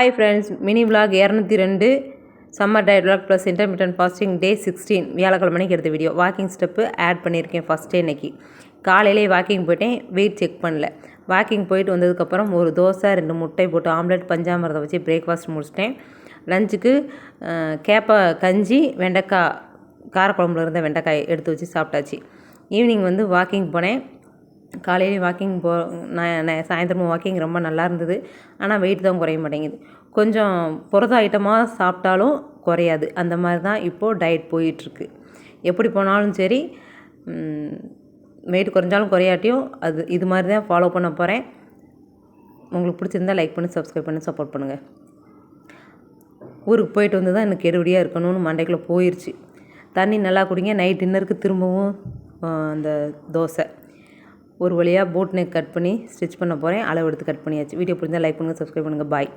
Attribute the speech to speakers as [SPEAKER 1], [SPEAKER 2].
[SPEAKER 1] Hi friends, mini vlog 202 summer diet vlog plus intermittent fasting day 16 வியாழக்கிழமைக்கு எடுத்த வீடியோ. Walking step add பண்ணியிருக்கேன் ஃபஸ்ட்டே இன்றைக்கி. காலையிலே வாக்கிங் போயிட்டேன், வெயிட் செக் பண்ணல. வாக்கிங் போயிட்டு வந்ததுக்கப்புறம் ஒரு தோசை 2 முட்டை போட்டு ஆம்லெட் பஞ்சாமிரதம் வச்சு பிரேக்ஃபாஸ்ட் முடிச்சிட்டேன். லஞ்சுக்கு கேப்பை கஞ்சி வெண்டைக்காய் காரக்குழம்புல இருந்த வெண்டைக்காய் எடுத்து வச்சு சாப்பிட்டாச்சு. ஈவினிங் வாக்கிங் போனேன். காலையிலே வாக்கிங் நான் சாயந்தரமும் வாக்கிங் ரொம்ப நல்லா இருந்தது. ஆனால் வெயிட் தான் குறைய மாட்டேங்குது. கொஞ்சம் புரத ஐட்டமாக சாப்பிட்டாலும் குறையாது. அந்த மாதிரி தான் இப்போது டயட் போயிட்டுருக்கு. எப்படி போனாலும் சரி, வெயிட் குறைஞ்சாலும் குறையாட்டியும் இது மாதிரி தான் ஃபாலோ பண்ண போகிறேன். உங்களுக்கு பிடிச்சிருந்தா லைக் பண்ணி சப்ஸ்கிரைப் பண்ணி சப்போர்ட் பண்ணுங்கள். ஊருக்கு போயிட்டு வந்து தான் எனக்கு கெடுபடியாக இருக்கணும்னு மண்டைக்குள்ளே போயிடுச்சு. தண்ணி நல்லா குடிங்க. நைட் டின்னருக்கு திரும்பவும் அந்த தோசை. ஒரு வழியாக போட் நெக் கட் பண்ணி ஸ்டிச் பண்ண போகிறேன். அளவு எடுத்து கட் பண்ணியாச்சு. வீடியோ பிடிச்சிருந்தால் லைக் பண்ணுங்கள், சப்ஸ்கிரைப் பண்ணுங்கள். பாய்.